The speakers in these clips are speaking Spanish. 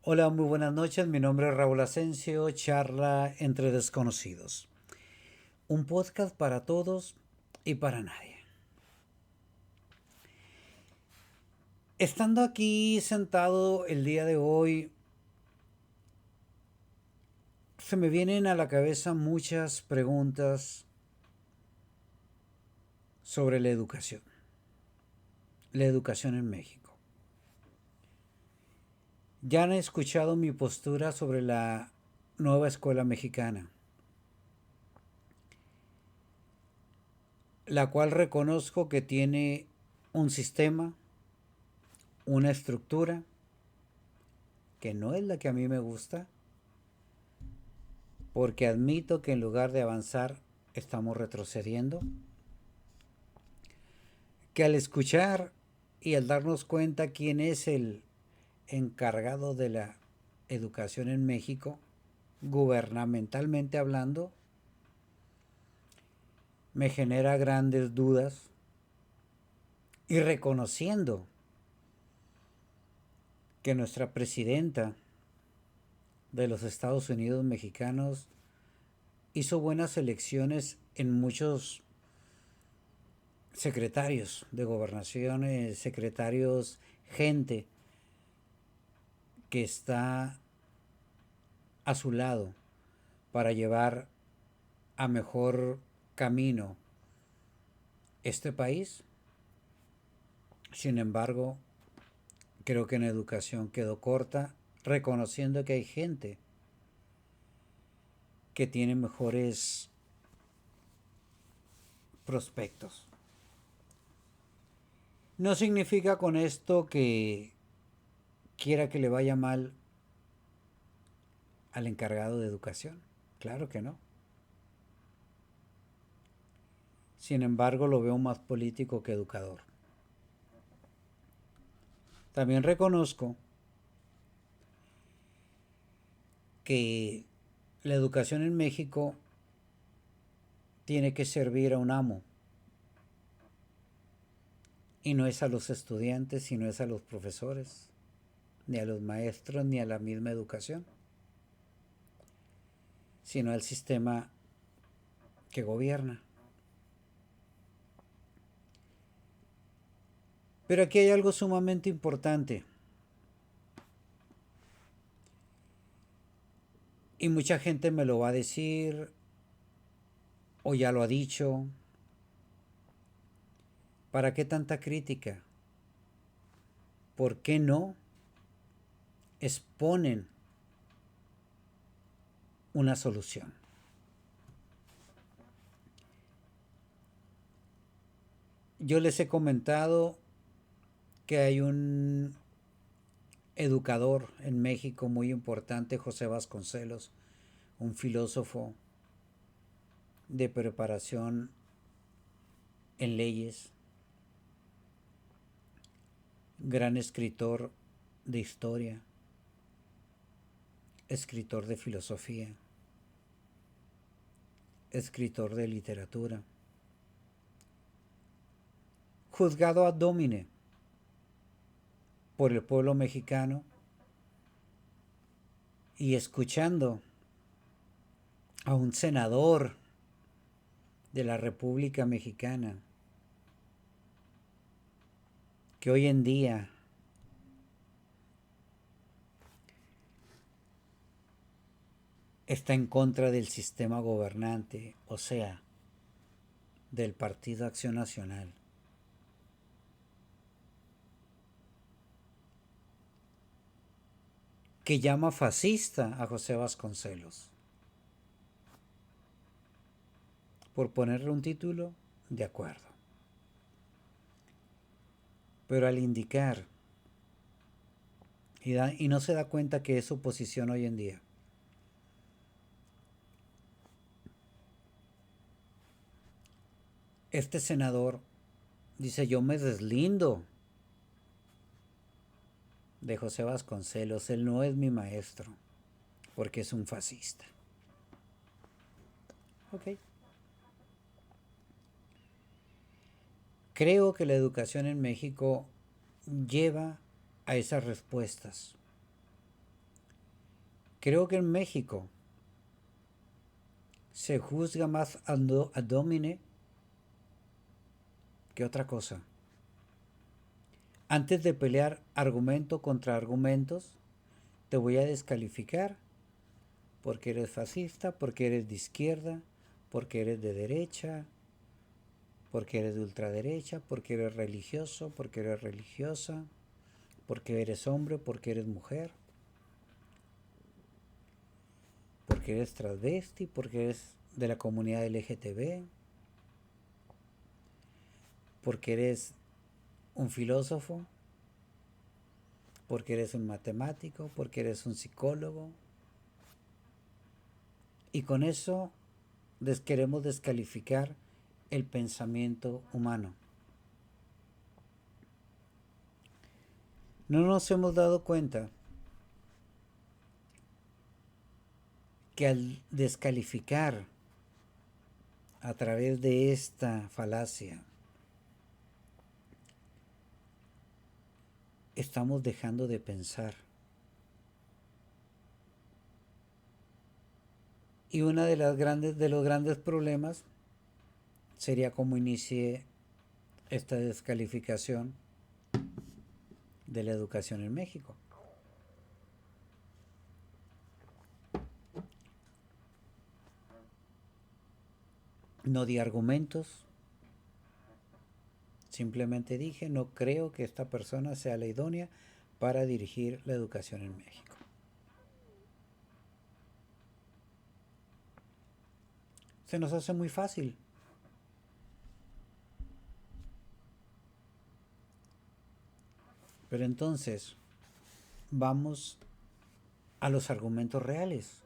Hola, muy buenas noches. Mi nombre es Raúl Asensio, charla entre desconocidos. Un podcast para todos y para nadie. Estando aquí sentado el día de hoy, se me vienen a la cabeza muchas preguntas sobre la educación en México. Ya han escuchado mi postura sobre la nueva escuela mexicana, la cual reconozco que tiene un sistema, una estructura, que no es la que a mí me gusta, porque admito que en lugar de avanzar estamos retrocediendo, que al escuchar y al darnos cuenta quién es el encargado de la educación en México, gubernamentalmente hablando, me genera grandes dudas y reconociendo que nuestra presidenta de los Estados Unidos mexicanos hizo buenas elecciones en muchos secretarios de gobernaciones, secretarios, gente que está a su lado para llevar a mejor camino este país. Sin embargo, creo que en educación quedó corta, reconociendo que hay gente que tiene mejores prospectos. No significa con esto que quiera que le vaya mal al encargado de educación. Claro que no. Sin embargo, lo veo más político que educador. También reconozco que la educación en México tiene que servir a un amo. Y no es a los estudiantes, sino es a los profesores, ni a los maestros, ni a la misma educación, sino al sistema que gobierna. Pero aquí hay algo sumamente importante. Y mucha gente me lo va a decir, o ya lo ha dicho. ¿Para qué tanta crítica? ¿Por qué no exponen una solución? Yo les he comentado que hay un educador en México muy importante, José Vasconcelos, un filósofo de preparación en leyes, gran escritor de historia, escritor de filosofía, escritor de literatura, juzgado ad hominem por el pueblo mexicano y escuchando a un senador de la República Mexicana que hoy en día está en contra del sistema gobernante, o sea, del Partido Acción Nacional, que llama fascista a José Vasconcelos. Por ponerle un título, de acuerdo. Pero al indicar, y no se da cuenta que es oposición hoy en día, este senador dice: yo me deslindo de José Vasconcelos, él no es mi maestro, porque es un fascista. Ok. Creo que la educación en México lleva a esas respuestas. Creo que en México se juzga más ad hominem que otra cosa. Antes de pelear argumento contra argumentos, te voy a descalificar porque eres fascista, porque eres de izquierda, porque eres de derecha, porque eres de ultraderecha, porque eres religioso, porque eres religiosa, porque eres hombre, porque eres mujer, porque eres transvesti, porque eres de la comunidad LGTB, porque eres un filósofo, porque eres un matemático, porque eres un psicólogo. Y con eso queremos descalificar el pensamiento humano. No nos hemos dado cuenta que al descalificar a través de esta falacia, estamos dejando de pensar. Y uno de los grandes problemas sería cómo inicie esta descalificación de la educación en México. No di argumentos, simplemente dije, no creo que esta persona sea la idónea para dirigir la educación en México. Se nos hace muy fácil. Pero entonces, vamos a los argumentos reales.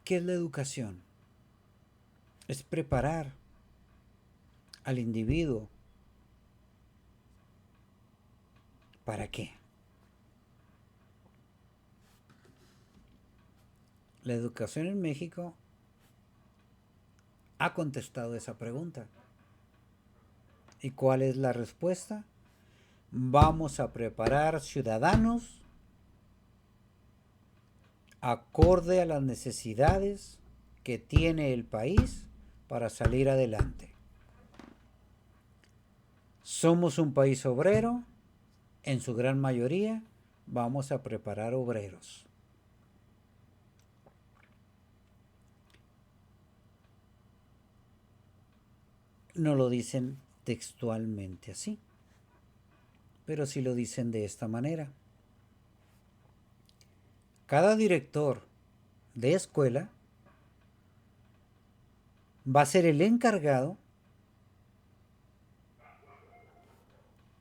¿Qué es la educación? Es preparar al individuo. ¿Para qué? La educación en México ha contestado esa pregunta. ¿Y cuál es la respuesta? Vamos a preparar ciudadanos acorde a las necesidades que tiene el país para salir adelante. Somos un país obrero, en su gran mayoría vamos a preparar obreros. No lo dicen textualmente así, pero sí lo dicen de esta manera. Cada director de escuela va a ser el encargado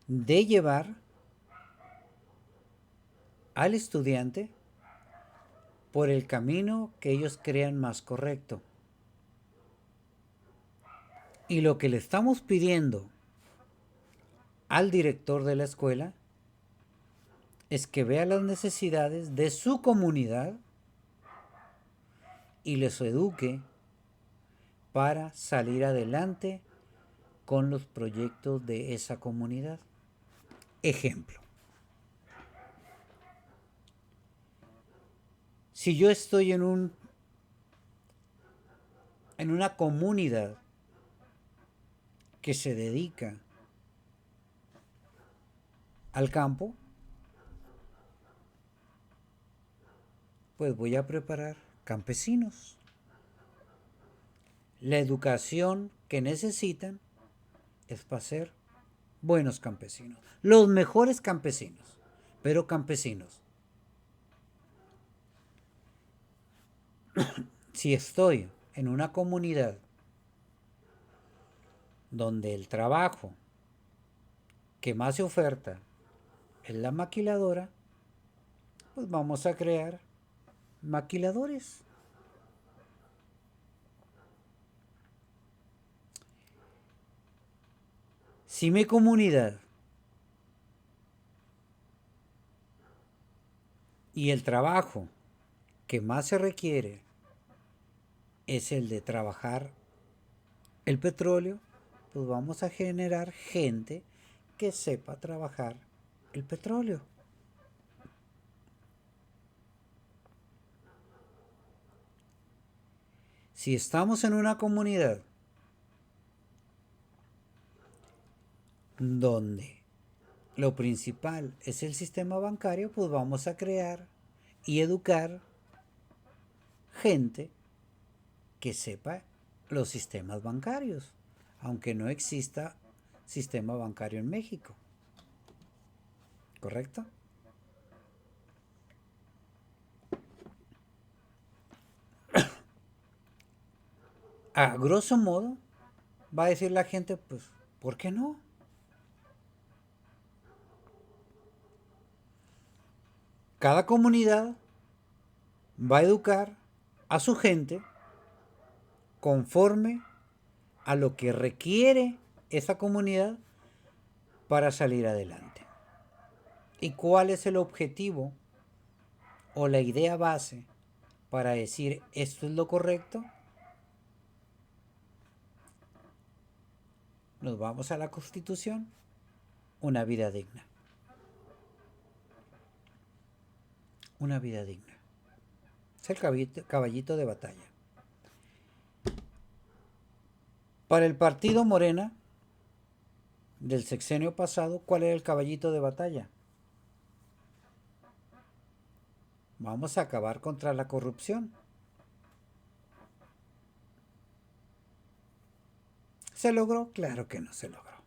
de llevar al estudiante por el camino que ellos crean más correcto. Y lo que le estamos pidiendo al director de la escuela es que vea las necesidades de su comunidad y les eduque para salir adelante con los proyectos de esa comunidad. Ejemplo. Si yo estoy en una comunidad que se dedica al campo, pues voy a preparar campesinos. La educación que necesitan es para ser buenos campesinos, los mejores campesinos, pero campesinos. Si estoy en una comunidad donde el trabajo que más se oferta es la maquiladora, pues vamos a crear maquiladores. Si mi comunidad y el trabajo que más se requiere es el de trabajar el petróleo, pues vamos a generar gente que sepa trabajar el petróleo. Si estamos en una comunidad donde lo principal es el sistema bancario, pues vamos a crear y educar gente que sepa los sistemas bancarios, aunque no exista sistema bancario en México. ¿Correcto? A grosso modo, va a decir la gente, pues, ¿por qué no? Cada comunidad va a educar a su gente conforme a lo que requiere esa comunidad para salir adelante. ¿Y cuál es el objetivo o la idea base para decir esto es lo correcto? Nos vamos a la Constitución, una vida digna. Una vida digna. Es el caballito de batalla. Para el partido Morena del sexenio pasado, ¿cuál era el caballito de batalla? Vamos a acabar contra la corrupción. ¿Se logró? Claro que no se logró.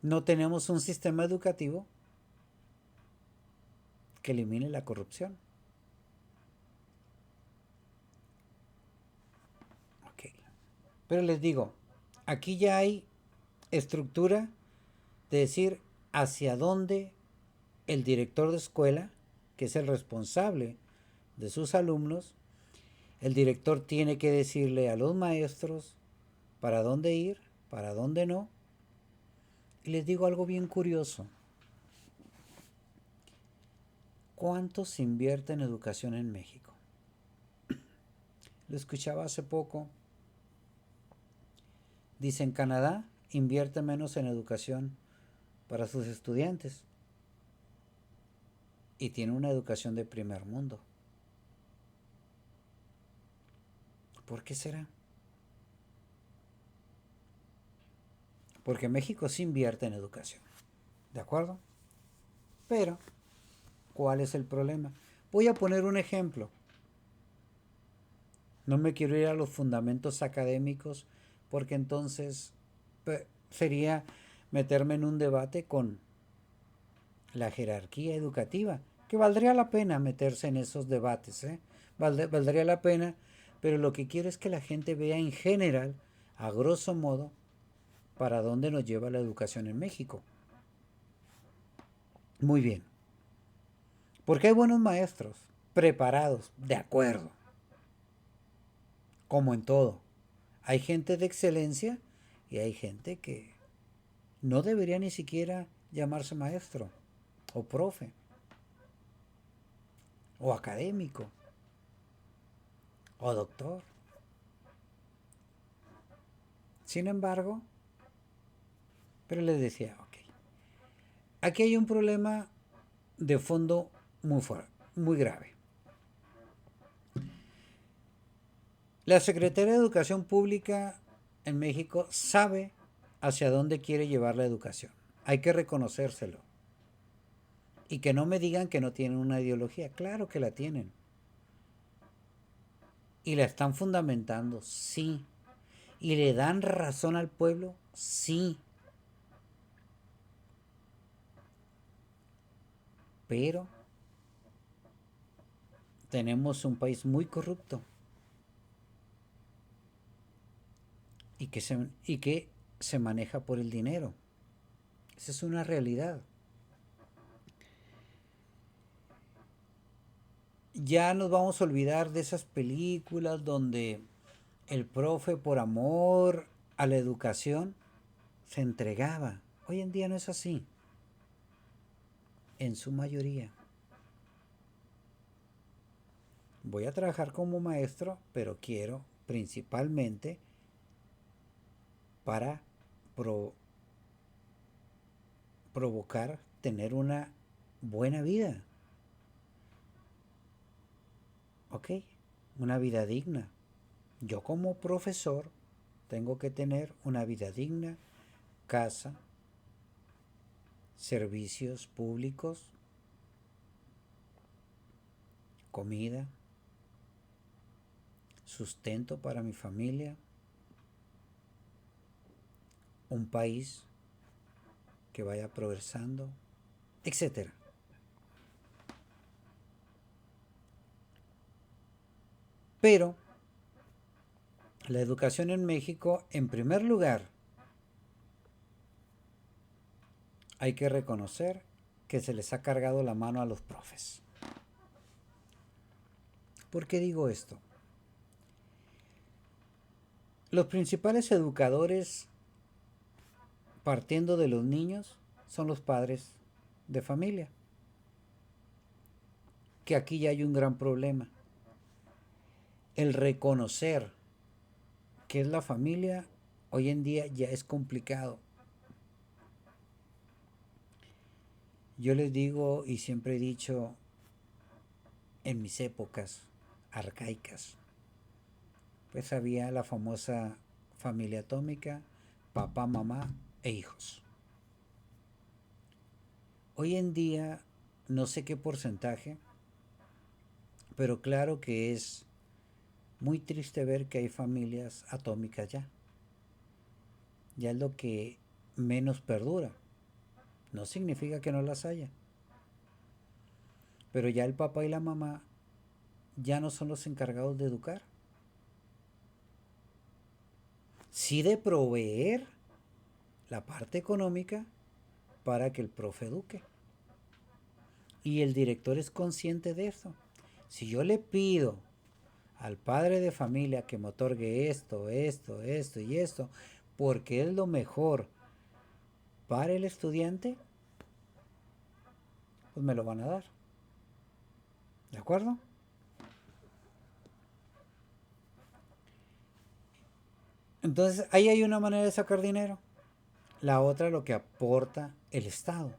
No tenemos un sistema educativo que elimine la corrupción. Ok. Pero les digo, aquí ya hay estructura de decir hacia dónde el director de escuela, que es el responsable de sus alumnos, el director tiene que decirle a los maestros para dónde ir, para dónde no. Y les digo algo bien curioso. ¿Cuánto se invierte en educación en México? Lo escuchaba hace poco. Dice, en Canadá invierte menos en educación para sus estudiantes y tiene una educación de primer mundo. ¿Por qué será? Porque México sí invierte en educación. ¿De acuerdo? Pero, ¿cuál es el problema? Voy a poner un ejemplo. No me quiero ir a los fundamentos académicos porque entonces sería meterme en un debate con la jerarquía educativa, que valdría la pena meterse en esos debates, ¿eh? Valdría la pena, pero lo que quiero es que la gente vea en general, a grosso modo, para dónde nos lleva la educación en México. Muy bien. Porque hay buenos maestros, preparados, de acuerdo, como en todo. Hay gente de excelencia y hay gente que no debería ni siquiera llamarse maestro, o profe, o académico, o doctor. Sin embargo, pero les decía, ok, aquí hay un problema de fondo muy fuerte, muy grave. La Secretaría de Educación Pública en México sabe hacia dónde quiere llevar la educación. Hay que reconocérselo. Y que no me digan que no tienen una ideología. Claro que la tienen. Y la están fundamentando, sí. Y le dan razón al pueblo, sí. Pero tenemos un país muy corrupto y que se maneja por el dinero. Esa es una realidad. Ya nos vamos a olvidar de esas películas donde el profe por amor a la educación se entregaba. Hoy en día no es así, en su mayoría. Voy a trabajar como maestro, pero quiero principalmente para pro provocar tener una buena vida. Ok, una vida digna. Yo como profesor tengo que tener una vida digna, casa, servicios públicos, comida, sustento para mi familia, un país que vaya progresando, etcétera. Pero la educación en México, en primer lugar, hay que reconocer que se les ha cargado la mano a los profes. ¿Por qué digo esto? Los principales educadores, partiendo de los niños, son los padres de familia. Que aquí ya hay un gran problema. El reconocer que es la familia hoy en día ya es complicado. Yo les digo y siempre he dicho en mis épocas arcaicas, pues había la famosa familia atómica, papá, mamá e hijos. Hoy en día no sé qué porcentaje, pero claro que es muy triste ver que hay familias atómicas ya. Ya es lo que menos perdura. No significa que no las haya. Pero ya el papá y la mamá ya no son los encargados de educar. Sí de proveer la parte económica para que el profe eduque. Y el director es consciente de eso. Si yo le pido al padre de familia que me otorgue esto y esto, porque es lo mejor para el estudiante, pues me lo van a dar. ¿De acuerdo? Entonces, ahí hay una manera de sacar dinero. La otra, lo que aporta el Estado,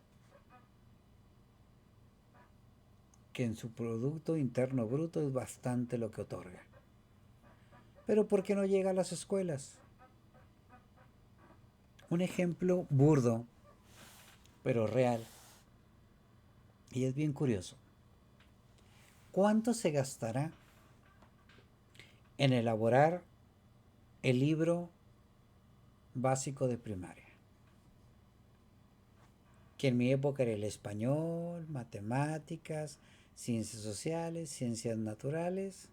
que en su Producto Interno Bruto es bastante lo que otorga. Pero ¿por qué no llega a las escuelas? Un ejemplo burdo, pero real, y es bien curioso. ¿Cuánto se gastará en elaborar el libro básico de primaria? Que en mi época era el español, matemáticas, ciencias sociales, ciencias naturales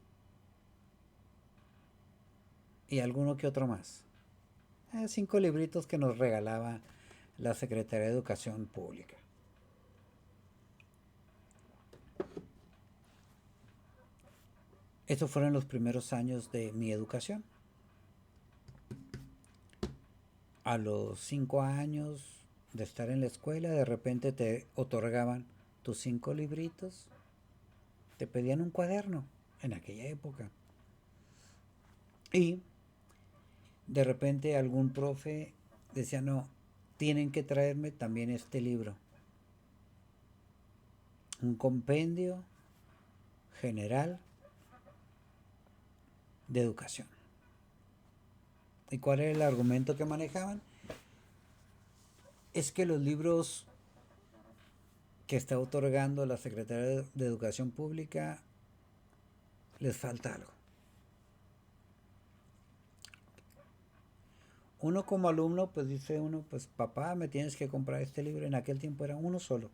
y alguno que otro más. 5 libritos que nos regalaba la Secretaría de Educación Pública. Estos fueron los primeros años de mi educación. A los 5 años de estar en la escuela, de repente te otorgaban tus 5 libritos, te pedían un cuaderno en aquella época. Y de repente algún profe decía, no, tienen que traerme también este libro. Un compendio general de educación. ¿Y cuál era el argumento que manejaban? Es que los libros que está otorgando la Secretaría de Educación Pública les falta algo. Uno como alumno, pues dice uno, pues papá, me tienes que comprar este libro. En aquel tiempo era uno solo.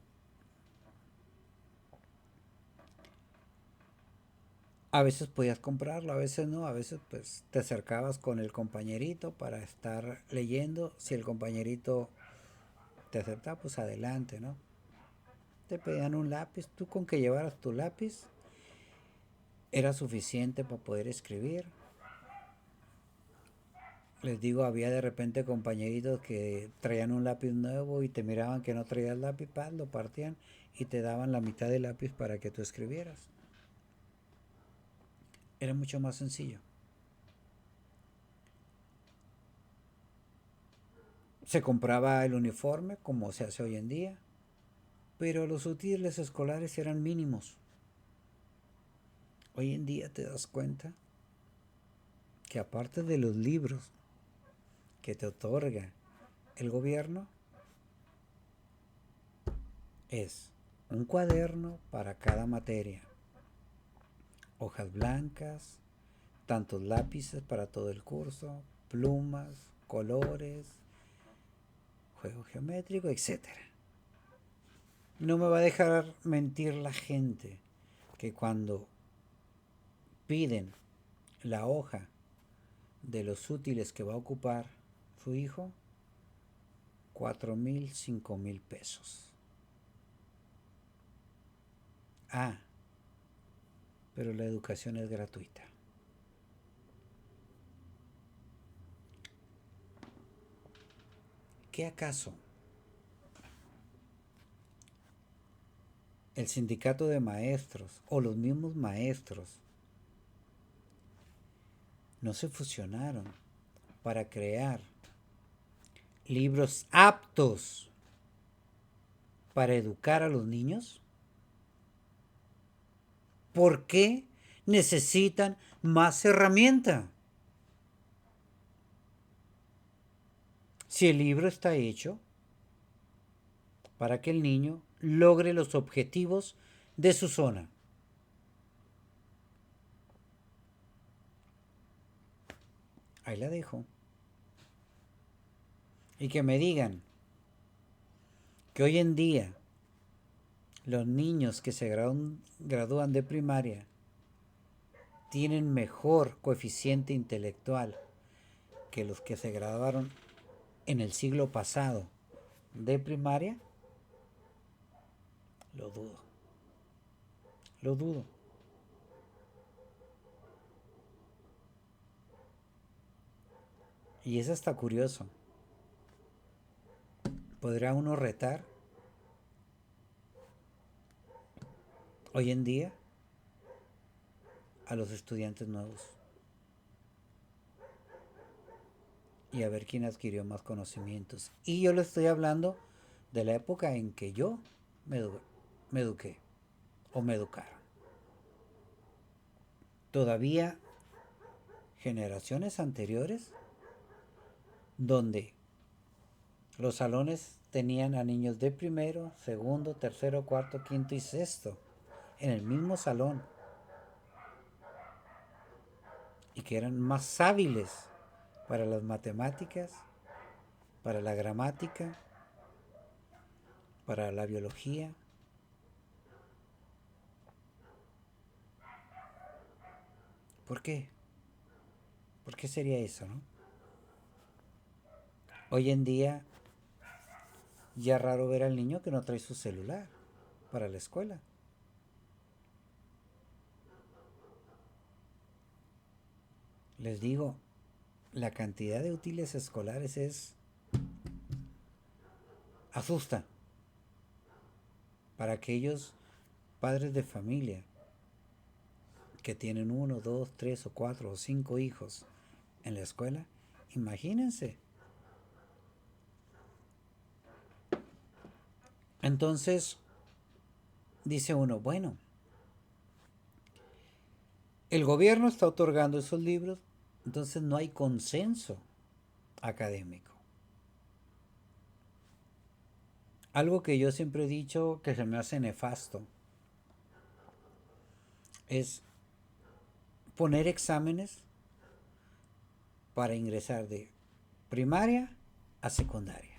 A veces podías comprarlo, a veces no, a veces pues te acercabas con el compañerito para estar leyendo. Si el compañerito te aceptaba, pues adelante, ¿no? Te pedían un lápiz, tú con que llevaras tu lápiz era suficiente para poder escribir. Les digo, había de repente compañeritos que traían un lápiz nuevo y te miraban que no traías lápiz, lo partían y te daban la mitad del lápiz para que tú escribieras. Era mucho más sencillo. Se compraba el uniforme como se hace hoy en día, pero los útiles escolares eran mínimos. Hoy en día te das cuenta que aparte de los libros que te otorga el gobierno, es un cuaderno para cada materia, hojas blancas, tantos lápices para todo el curso, plumas, colores, juego geométrico, etcétera. No me va a dejar mentir la gente que cuando piden la hoja de los útiles que va a ocupar su hijo, 4,000, 5,000 pesos. Ah, pero la educación es gratuita. ¿Qué acaso el sindicato de maestros o los mismos maestros no se fusionaron para crear libros aptos para educar a los niños? ¿Por qué necesitan más herramienta? Si el libro está hecho para que el niño logre los objetivos de su zona. Ahí la dejo. Y que me digan que hoy en día los niños que se gradúan de primaria tienen mejor coeficiente intelectual que los que se graduaron en el siglo pasado de primaria, lo dudo. Lo dudo. Y es hasta curioso. ¿Podrá uno retar hoy en día a los estudiantes nuevos y a ver quién adquirió más conocimientos? Y yo le estoy hablando de la época en que yo me eduqué o me educaron. Todavía generaciones anteriores donde los salones tenían a niños de primero, segundo, tercero, cuarto, quinto y sexto en el mismo salón y que eran más hábiles para las matemáticas, para la gramática, para la biología. ¿Por qué? ¿Por qué sería eso, no? Hoy en día ya es raro ver al niño que no trae su celular para la escuela. Les digo, la cantidad de útiles escolares asusta para aquellos padres de familia que tienen 1, 2, 3 o 4 o 5 hijos en la escuela. Imagínense. Entonces, dice uno, bueno, el gobierno está otorgando esos libros, entonces no hay consenso académico. Algo que yo siempre he dicho que se me hace nefasto es poner exámenes para ingresar de primaria a secundaria.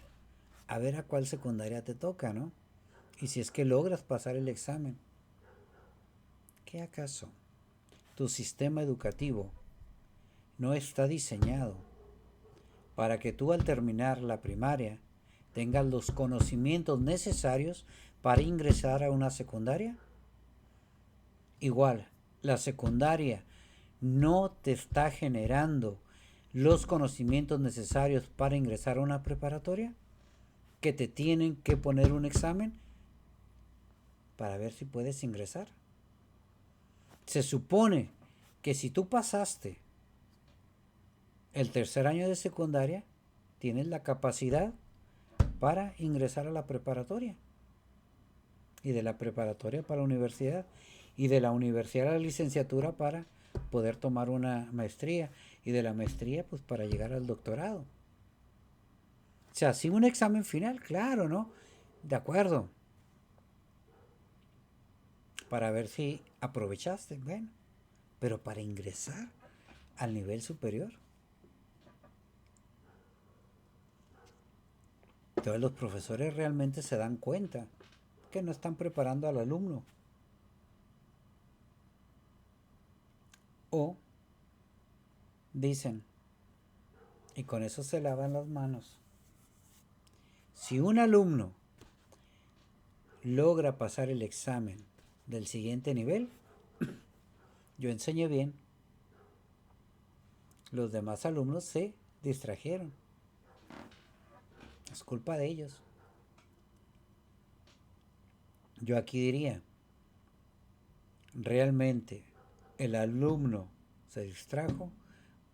A ver a cuál secundaria te toca, ¿no? Y si es que logras pasar el examen. ¿Qué acaso tu sistema educativo no está diseñado para que tú al terminar la primaria tengas los conocimientos necesarios para ingresar a una secundaria? Igual, la secundaria no te está generando los conocimientos necesarios para ingresar a una preparatoria, que te tienen que poner un examen para ver si puedes ingresar. Se supone que si tú pasaste el tercer año de secundaria, tienes la capacidad para ingresar a la preparatoria y de la preparatoria para la universidad. y de la universidad a la licenciatura para poder tomar una maestría, y de la maestría pues para llegar al doctorado. O sea, sí un examen final, claro, ¿no? De acuerdo, para ver si aprovechaste, bueno, pero para ingresar al nivel superior. Entonces los profesores realmente se dan cuenta que no están preparando al alumno. O dicen, y con eso se lavan las manos, si un alumno logra pasar el examen del siguiente nivel, yo enseñé bien. Los demás alumnos se distrajeron. Es culpa de ellos. Yo aquí diría, ¿realmente el alumno se distrajo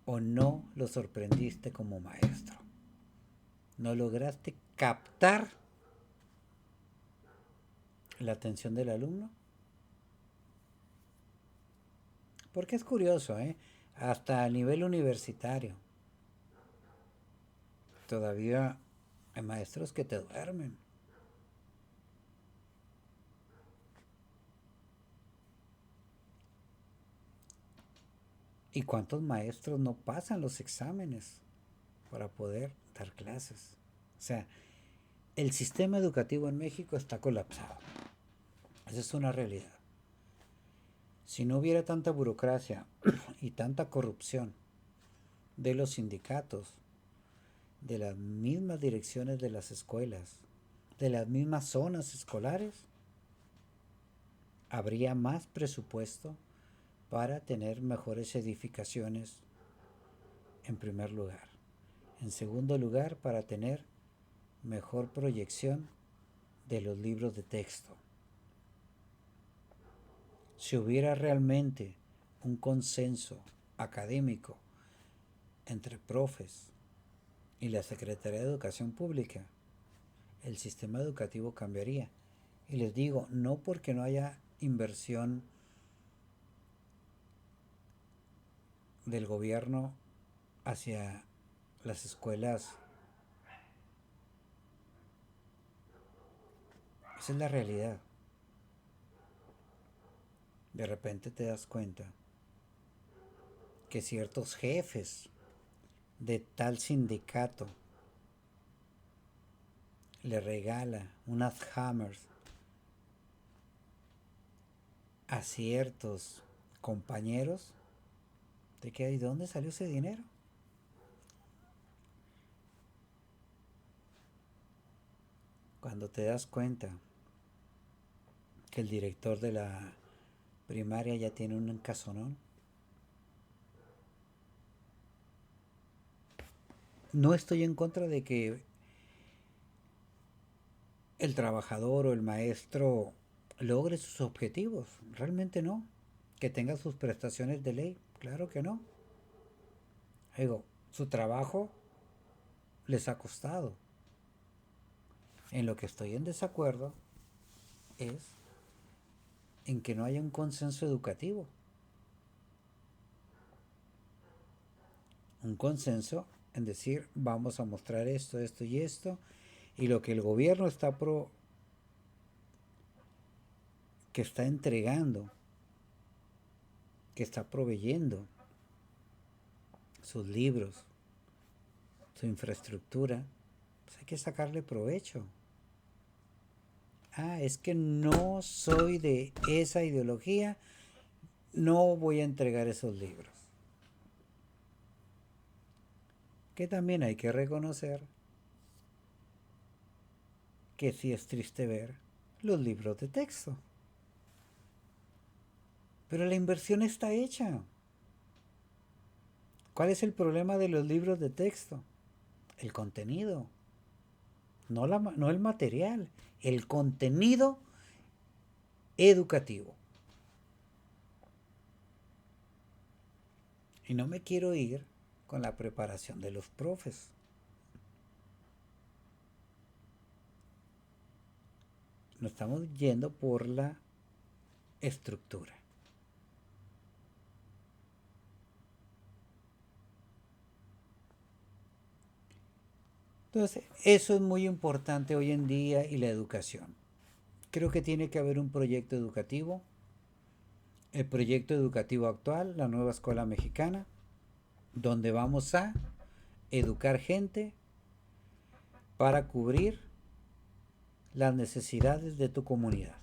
o no lo sorprendiste como maestro? ¿No lograste captar la atención del alumno? Porque es curioso, ¿eh? Hasta a nivel universitario. Todavía hay maestros que te duermen. ¿Y cuántos maestros no pasan los exámenes para poder dar clases? O sea, el sistema educativo en México está colapsado. Esa es una realidad. Si no hubiera tanta burocracia y tanta corrupción de los sindicatos, de las mismas direcciones de las escuelas, de las mismas zonas escolares, habría más presupuesto para tener mejores edificaciones en primer lugar. En segundo lugar, para tener mejor proyección de los libros de texto. Si hubiera realmente un consenso académico entre profes y la Secretaría de Educación Pública, el sistema educativo cambiaría. Y les digo, no porque no haya inversión del gobierno hacia las escuelas. Esa es la realidad. De repente te das cuenta que ciertos jefes de tal sindicato le regala unas hammers a ciertos compañeros. ¿De dónde salió ese dinero? Cuando te das cuenta que el director de la primaria ya tiene un casonón. No estoy en contra de que el trabajador o el maestro logre sus objetivos. Realmente no. Que tenga sus prestaciones de ley. Claro que no. Digo, su trabajo les ha costado. En lo que estoy en desacuerdo es en que no haya un consenso educativo. Un consenso en decir, vamos a mostrar esto, esto y esto. Y lo que el gobierno que está entregando, que está proveyendo, sus libros, su infraestructura, pues hay que sacarle provecho. Ah, es que no soy de esa ideología, no voy a entregar esos libros. Que también hay que reconocer que sí es triste ver los libros de texto. Pero la inversión está hecha. ¿Cuál es el problema de los libros de texto? El contenido, no el material, el contenido educativo. Y no me quiero ir con la preparación de los profes. Nos estamos yendo por la estructura. Entonces, eso es muy importante hoy en día y la educación. Creo que tiene que haber un proyecto educativo, el proyecto educativo actual, la nueva escuela mexicana, donde vamos a educar gente para cubrir las necesidades de tu comunidad.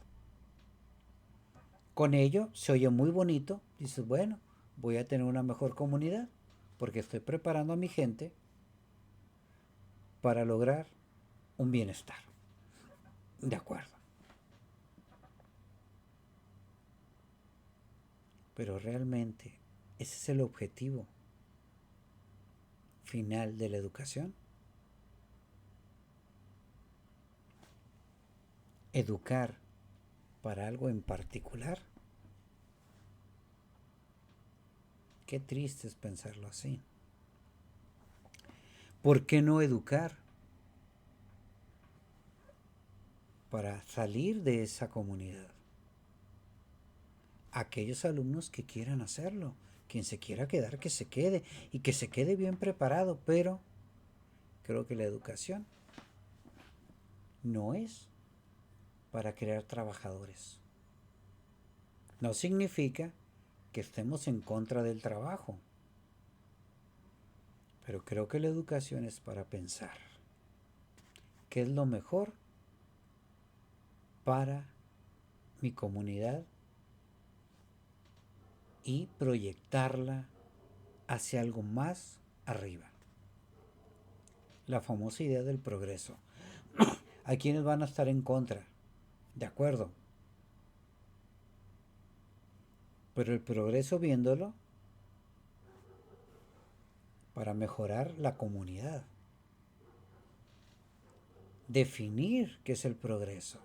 Con ello se oye muy bonito, dices, bueno, voy a tener una mejor comunidad porque estoy preparando a mi gente para lograr un bienestar. De acuerdo. Pero realmente ese es el objetivo final de la educación. Educar para algo en particular. Qué triste es pensarlo así. ¿Por qué no educar para salir de esa comunidad? Aquellos alumnos que quieran hacerlo, quien se quiera quedar, que se quede y que se quede bien preparado, pero creo que la educación no es para crear trabajadores. No significa que estemos en contra del trabajo, pero creo que la educación es para pensar qué es lo mejor para mi comunidad y proyectarla hacia algo más arriba. La famosa idea del progreso. Hay quienes van a estar en contra, de acuerdo, pero el progreso viéndolo para mejorar la comunidad. Definir qué es el progreso.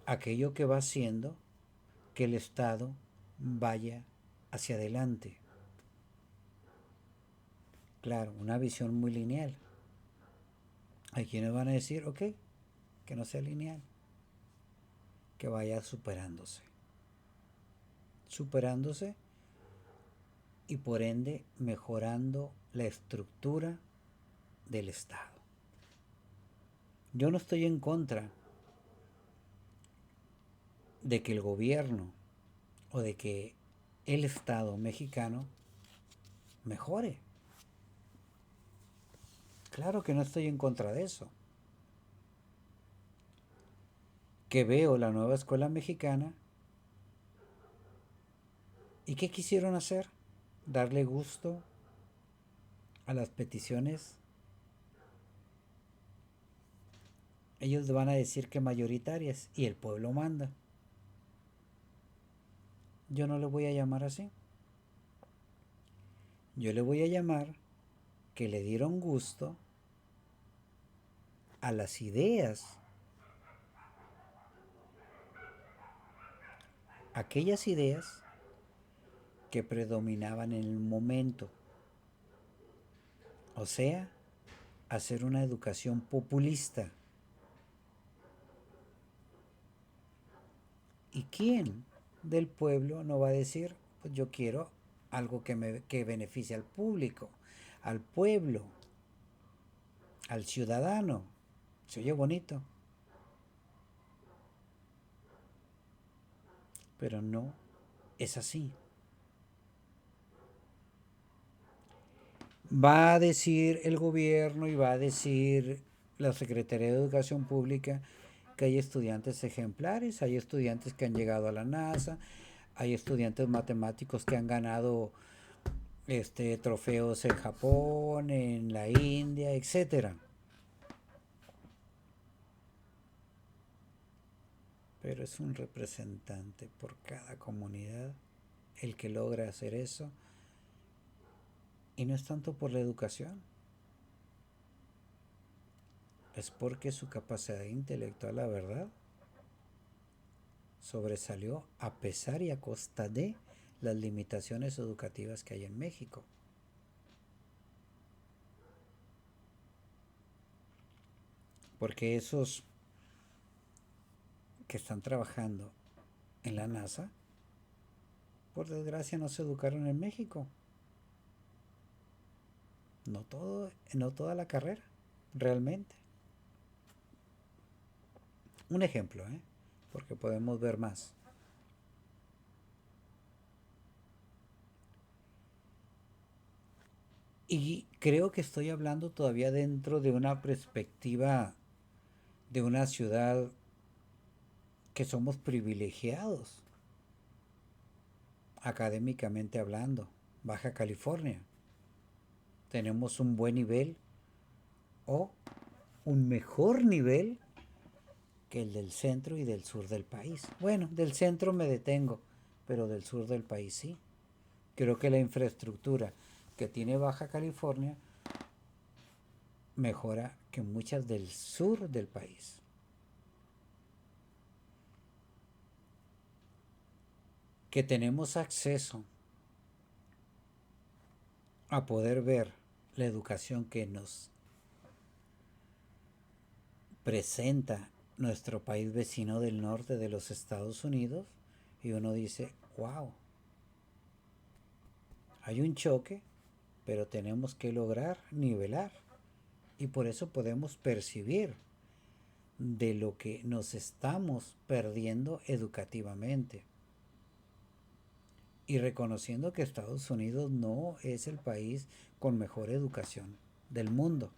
Aquello que va haciendo que el Estado vaya hacia adelante. Claro, una visión muy lineal. Hay quienes van a decir, ok, que no sea lineal, que vaya superándose. Superándose y por ende mejorando la estructura del Estado. Yo no estoy en contra de que el gobierno o de que el Estado mexicano mejore. Claro que no estoy en contra de eso. Que veo la nueva escuela mexicana y ¿qué quisieron hacer? Darle gusto a las peticiones. Ellos van a decir que mayoritarias y el pueblo manda. Yo no le voy a llamar así. Yo le voy a llamar que le dieron gusto a las ideas, aquellas ideas que predominaban en el momento. O sea, hacer una educación populista. ¿Y quién del pueblo no va a decir, pues yo quiero algo que beneficie al público, al pueblo, al ciudadano? Se oye bonito, pero no es así. Va a decir el gobierno y va a decir la Secretaría de Educación Pública que hay estudiantes ejemplares, hay estudiantes que han llegado a la NASA, hay estudiantes matemáticos que han ganado trofeos en Japón, en la India, etcétera. Pero es un representante por cada comunidad el que logra hacer eso. Y no es tanto por la educación, es porque su capacidad intelectual, la verdad, sobresalió a pesar y a costa de las limitaciones educativas que hay en México. Porque esos que están trabajando en la NASA, por desgracia no se educaron en México. No toda la carrera, realmente. Un ejemplo, porque podemos ver más. Y creo que estoy hablando todavía dentro de una perspectiva de una ciudad que somos privilegiados, académicamente hablando, Baja California. Tenemos un buen nivel o un mejor nivel que el del centro y del sur del país. Bueno, del centro me detengo, pero del sur del país sí. Creo que la infraestructura que tiene Baja California mejora que muchas del sur del país. Que tenemos acceso a poder ver la educación que nos presenta nuestro país vecino del norte de los Estados Unidos y uno dice, wow, hay un choque, pero tenemos que lograr nivelar y por eso podemos percibir de lo que nos estamos perdiendo educativamente y reconociendo que Estados Unidos no es el país con mejor educación del mundo.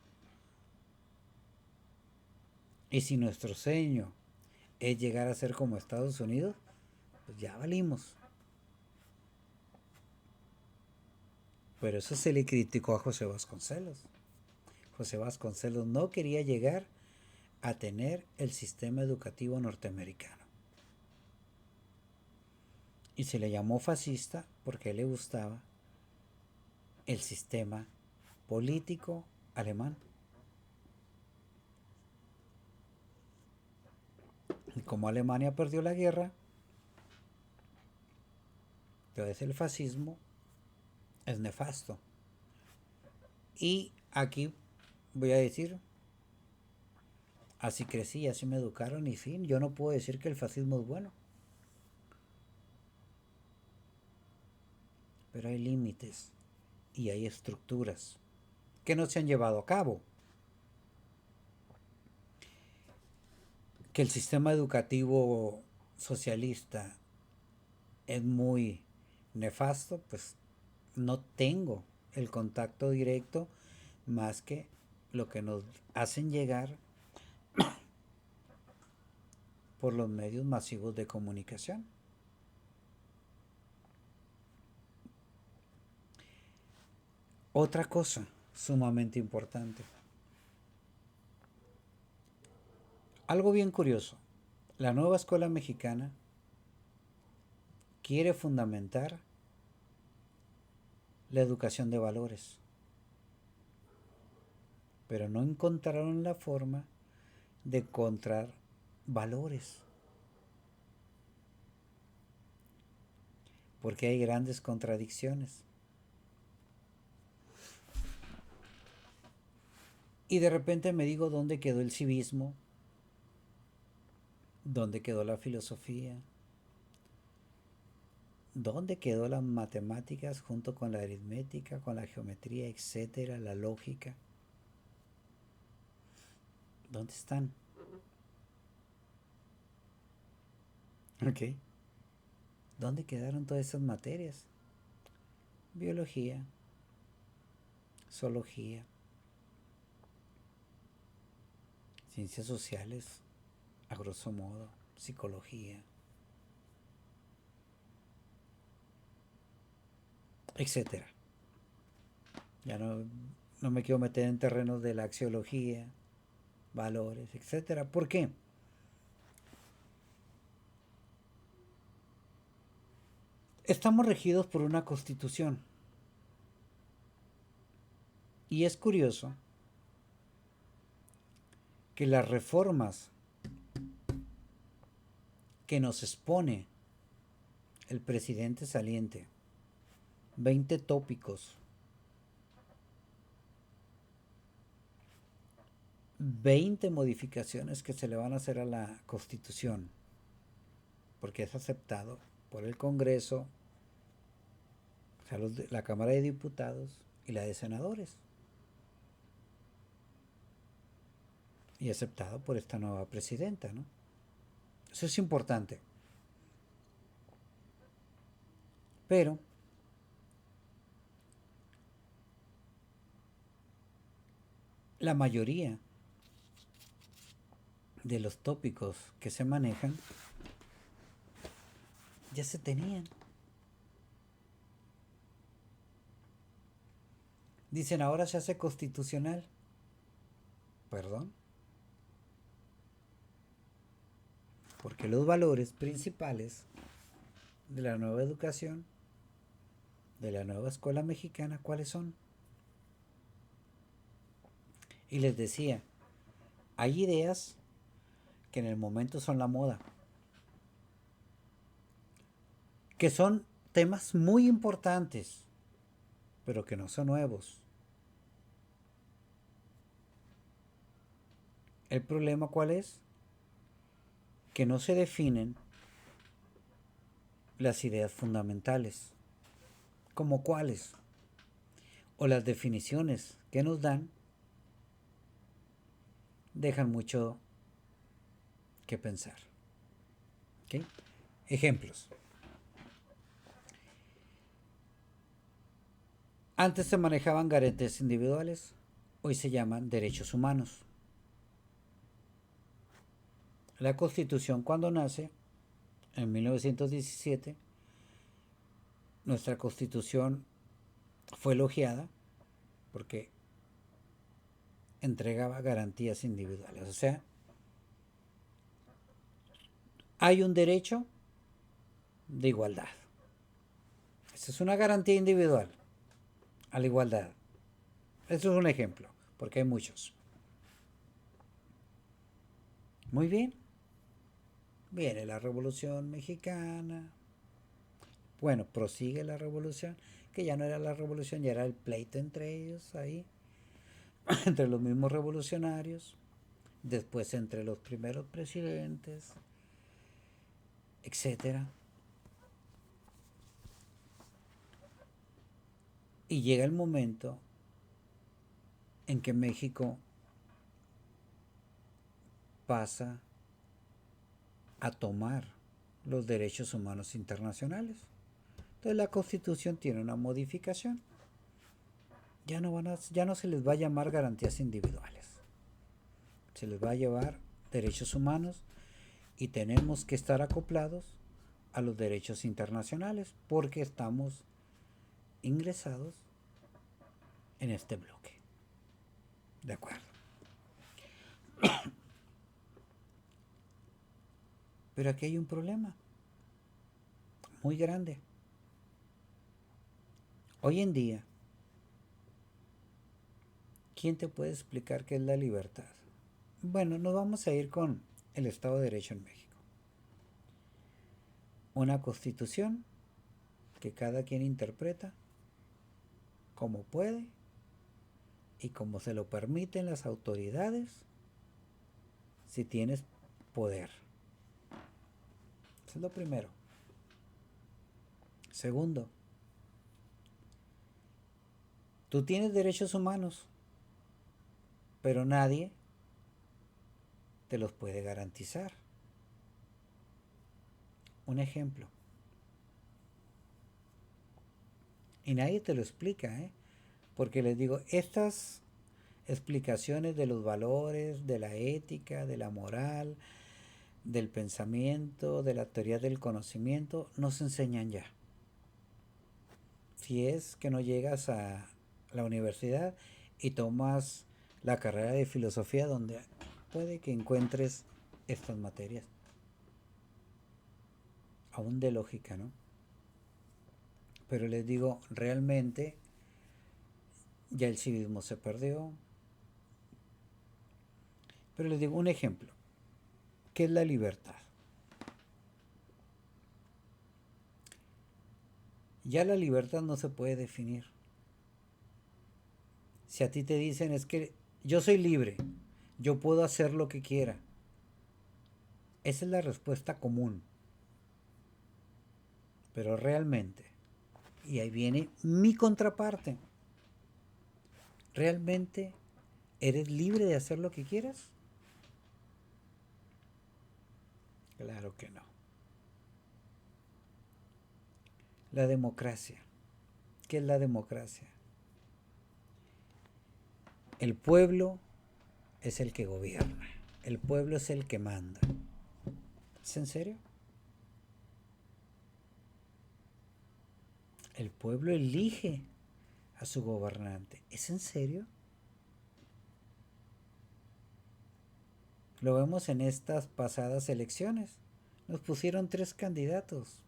Y si nuestro sueño es llegar a ser como Estados Unidos, pues ya valimos. Pero eso se le criticó a José Vasconcelos. José Vasconcelos no quería llegar a tener el sistema educativo norteamericano. Y se le llamó fascista porque a él le gustaba el sistema político alemán. Y como Alemania perdió la guerra, entonces el fascismo es nefasto. Y aquí voy a decir, así crecí, así me educaron y fin, yo no puedo decir que el fascismo es bueno. Pero hay límites y hay estructuras que no se han llevado a cabo. Que el sistema educativo socialista es muy nefasto, pues no tengo el contacto directo más que lo que nos hacen llegar por los medios masivos de comunicación. Otra cosa sumamente importante. Algo bien curioso. La nueva escuela mexicana quiere fundamentar la educación de valores, pero no encontraron la forma de encontrar valores, porque hay grandes contradicciones. Y de repente me digo, ¿dónde quedó el civismo? ¿Dónde quedó la filosofía? ¿Dónde quedó las matemáticas junto con la aritmética, con la geometría, etcétera, la lógica? ¿Dónde están? Ok. ¿Dónde quedaron todas esas materias? Biología, zoología, ciencias sociales, a grosso modo, psicología, etcétera. Ya no me quiero meter en terrenos de la axiología, valores, etcétera. ¿Por qué? Estamos regidos por una constitución. Y es curioso que las reformas que nos expone el presidente saliente, 20 tópicos, 20 modificaciones que se le van a hacer a la constitución porque es aceptado por el Congreso, o sea, la Cámara de Diputados y la de Senadores, y aceptado por esta nueva presidenta, ¿no? Eso es importante. Pero la mayoría de los tópicos que se manejan ya se tenían. Dicen, ahora se hace constitucional. Perdón. Porque los valores principales de la nueva educación, de la nueva escuela mexicana, ¿cuáles son? Y les decía, hay ideas que en el momento son la moda, que son temas muy importantes, pero que no son nuevos. ¿El problema cuál es? Que no se definen las ideas fundamentales. ¿Como cuáles? O las definiciones que nos dan dejan mucho que pensar. ¿Okay? Ejemplos. Antes se manejaban garantías individuales, hoy se llaman derechos humanos. La Constitución, cuando nace, en 1917, nuestra Constitución fue elogiada porque entregaba garantías individuales. O sea, hay un derecho de igualdad. Esa es una garantía individual a la igualdad. Eso es un ejemplo, porque hay muchos. Muy bien. Viene la Revolución Mexicana. Bueno, prosigue la revolución, que ya no era la revolución, ya era el pleito entre ellos ahí, entre los mismos revolucionarios, después entre los primeros presidentes, etcétera. Y llega el momento en que México pasa a tomar los derechos humanos internacionales. Entonces la Constitución tiene una modificación. Ya no se les va a llamar garantías individuales. Se les va a llevar derechos humanos y tenemos que estar acoplados a los derechos internacionales porque estamos ingresados en este bloque. De acuerdo. Pero aquí hay un problema muy grande. Hoy en día, ¿quién te puede explicar qué es la libertad? Bueno, nos vamos a ir con el Estado de Derecho en México. Una constitución que cada quien interpreta como puede y como se lo permiten las autoridades si tienes poder. Eso es lo primero. Segundo, tú tienes derechos humanos, pero nadie te los puede garantizar. Un ejemplo. Y nadie te lo explica, ¿eh? Porque les digo, estas explicaciones de los valores, de la ética, de la moral, del pensamiento, de la teoría del conocimiento, no se enseñan ya. Si es que no llegas a la universidad y tomas la carrera de filosofía donde puede que encuentres estas materias. Aún de lógica, ¿no? Pero les digo, realmente ya el civismo se perdió. Pero les digo un ejemplo. ¿Qué es la libertad? Ya la libertad no se puede definir. Si a ti te dicen es que yo soy libre, yo puedo hacer lo que quiera. Esa es la respuesta común. Pero realmente, y ahí viene mi contraparte, ¿realmente eres libre de hacer lo que quieras? Claro que no. La democracia. ¿Qué es la democracia? El pueblo es el que gobierna. El pueblo es el que manda. ¿Es en serio? El pueblo elige a su gobernante. ¿Es en serio? Lo vemos en estas pasadas elecciones. Nos pusieron 3 candidatos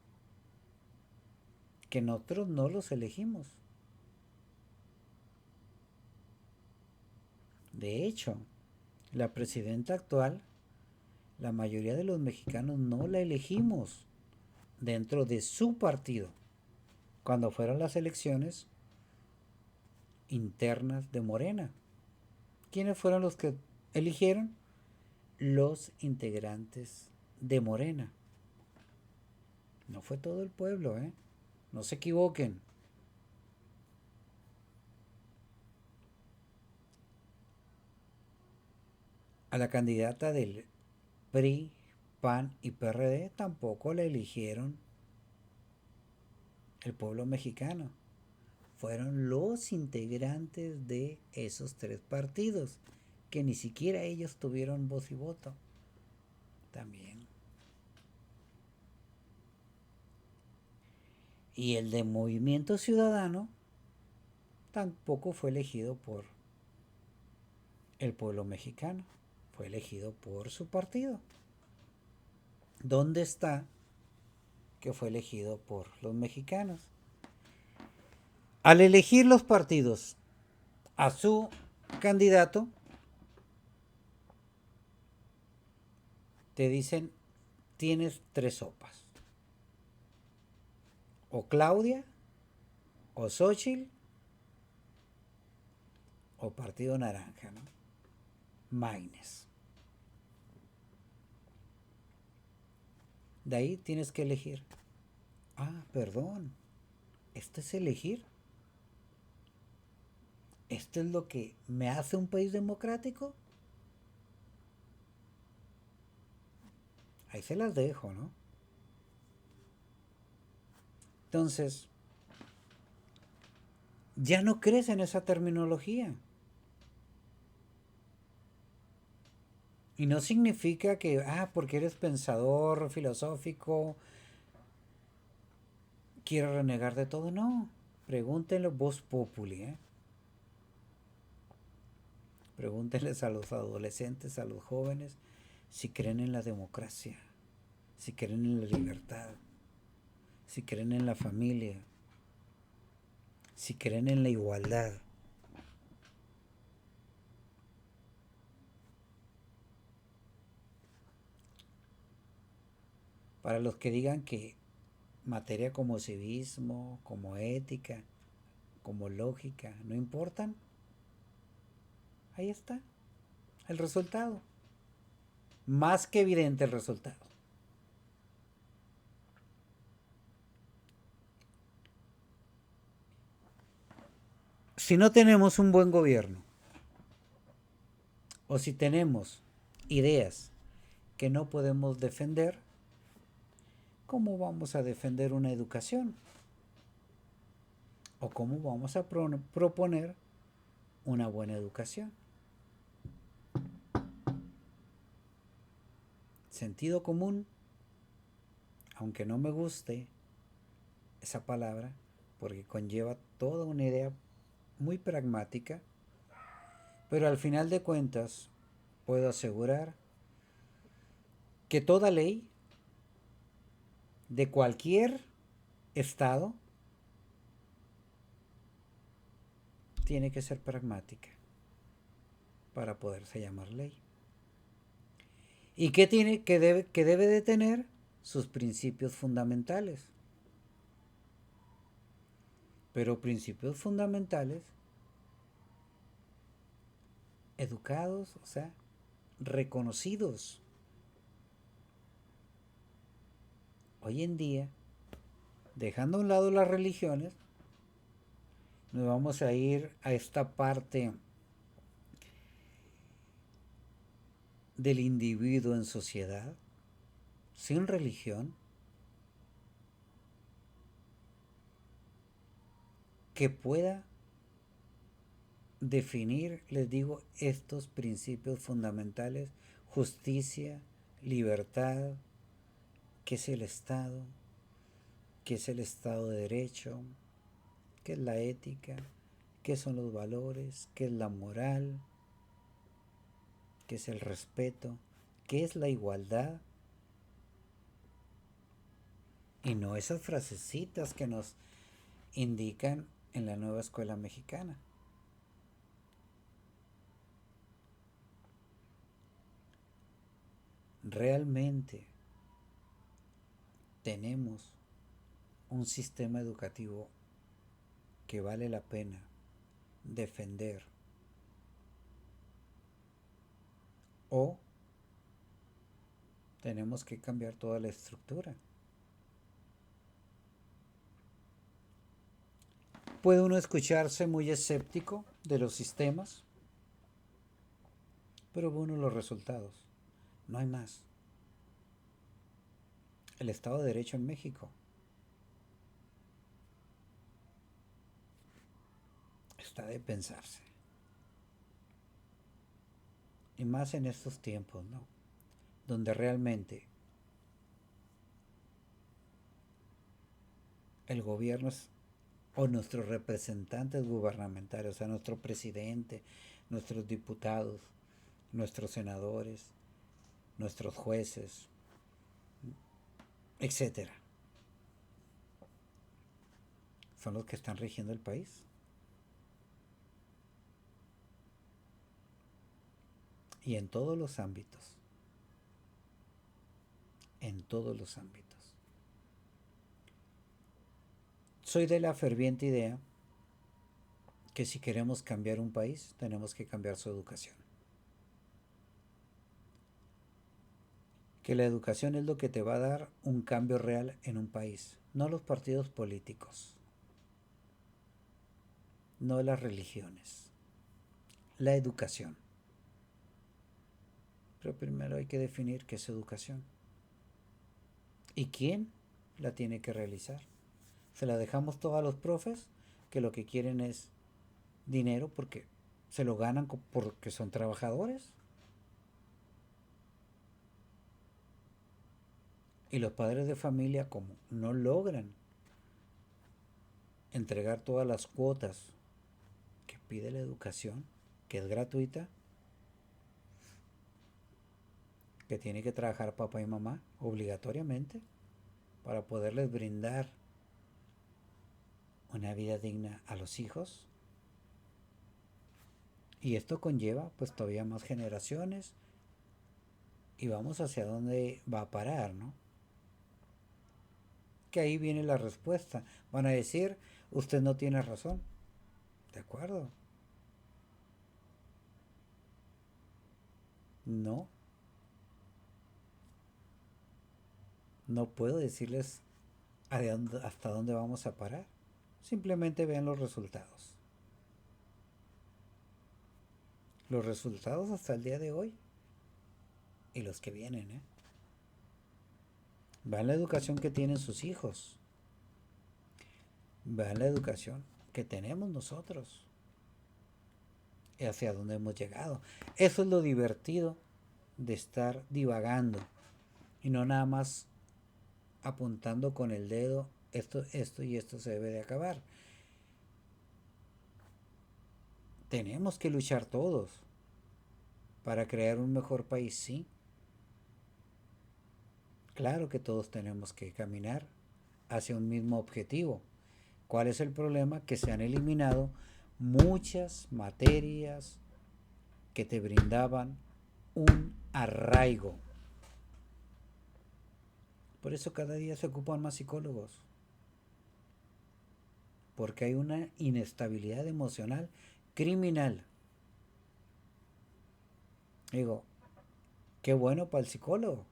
que nosotros no los elegimos. De hecho, la presidenta actual, la mayoría de los mexicanos no la elegimos dentro de su partido. Cuando fueron las elecciones internas de Morena, ¿quiénes fueron los que eligieron? Los integrantes de Morena. No fue todo el pueblo, ¿eh? No se equivoquen. A la candidata del PRI, PAN y PRD tampoco la eligieron el pueblo mexicano. Fueron los integrantes de esos 3 partidos, que ni siquiera ellos tuvieron voz y voto. También. Y el de Movimiento Ciudadano tampoco fue elegido por el pueblo mexicano, fue elegido por su partido. ¿Dónde está que fue elegido por los mexicanos? Al elegir los partidos a su candidato, te dicen, tienes 3 sopas. O Claudia, o Xochitl, o Partido Naranja, ¿no? Maines. De ahí tienes que elegir. Ah, perdón. ¿Esto es elegir? ¿Esto es lo que me hace un país democrático? Ahí se las dejo, ¿no? Entonces, ya no crees en esa terminología. Y no significa que, porque eres pensador filosófico, quieres renegar de todo. No. Pregúntenle voz populi, ¿eh? Pregúntenles a los adolescentes, a los jóvenes, si creen en la democracia, si creen en la libertad, si creen en la familia, si creen en la igualdad. Para los que digan que materia como civismo, como ética, como lógica, no importan, ahí está el resultado. Más que evidente el resultado. Si no tenemos un buen gobierno, o si tenemos ideas que no podemos defender, ¿cómo vamos a defender una educación? ¿O cómo vamos a proponer una buena educación? Sentido común, aunque no me guste esa palabra, porque conlleva toda una idea muy pragmática, pero al final de cuentas puedo asegurar que toda ley de cualquier estado tiene que ser pragmática para poderse llamar ley. ¿Y qué tiene que debe de tener? Sus principios fundamentales. Pero principios fundamentales educados, o sea, reconocidos. Hoy en día Dejando a un lado las religiones, nos vamos a ir a esta parte del individuo en sociedad, sin religión, que pueda definir, les digo, estos principios fundamentales: justicia, libertad, qué es el Estado, qué es el Estado de Derecho, qué es la ética, qué son los valores, qué es la moral, qué es el respeto, qué es la igualdad, y no esas frasecitas que nos indican en la nueva escuela mexicana. Realmente tenemos un sistema educativo que vale la pena defender, o tenemos que cambiar toda la estructura. Puede uno escucharse muy escéptico de los sistemas, pero bueno, los resultados, no hay más. El Estado de Derecho en México está de pensarse, y más en estos tiempos, ¿no? Donde realmente el gobierno es, o nuestros representantes gubernamentales, o sea, nuestro presidente, nuestros diputados, nuestros senadores, nuestros jueces, etcétera, son los que están rigiendo el país. Y en todos los ámbitos, en todos los ámbitos. Soy de la ferviente idea que si queremos cambiar un país, tenemos que cambiar su educación. Que la educación es lo que te va a dar un cambio real en un país, no los partidos políticos, no las religiones, la educación. Pero primero hay que definir qué es educación y quién la tiene que realizar. Se la dejamos todos a los profes, que lo que quieren es dinero porque se lo ganan porque son trabajadores. Y los padres de familia, como no logran entregar todas las cuotas que pide la educación, que es gratuita, que tiene que trabajar papá y mamá obligatoriamente para poderles brindar una vida digna a los hijos. Y esto conlleva pues todavía más generaciones, y vamos hacia dónde va a parar, ¿no? Que ahí viene la respuesta. Van a decir, usted no tiene razón. ¿De acuerdo? No, no puedo decirles hasta dónde vamos a parar. Simplemente vean los resultados. Los resultados hasta el día de hoy y los que vienen, ¿eh? Vean la educación que tienen sus hijos. Vean la educación que tenemos nosotros. Y hacia dónde hemos llegado. Eso es lo divertido de estar divagando y no nada más apuntando con el dedo, esto y esto se debe de acabar. Tenemos que luchar todos para crear un mejor país, sí. Claro que todos tenemos que caminar hacia un mismo objetivo. ¿Cuál es el problema? Que se han eliminado muchas materias que te brindaban un arraigo. Por eso cada día se ocupan más psicólogos, porque hay una inestabilidad emocional criminal. Digo, qué bueno para el psicólogo,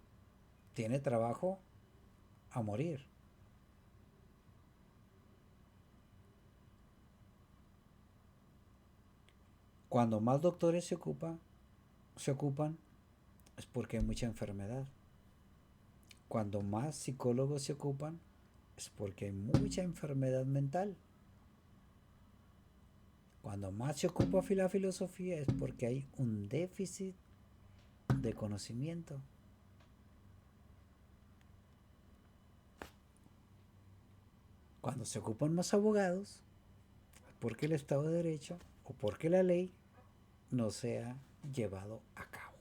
tiene trabajo a morir. Cuando más doctores se ocupan, es porque hay mucha enfermedad. Cuando más psicólogos se ocupan, es porque hay mucha enfermedad mental. Cuando más se ocupa la filosofía es porque hay un déficit de conocimiento. Cuando se ocupan más abogados, es porque el Estado de Derecho o porque la ley no se ha llevado a cabo.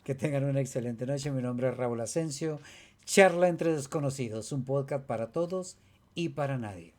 Que tengan una excelente noche. Mi nombre es Raúl Asensio. Charla entre desconocidos, un podcast para todos y para nadie.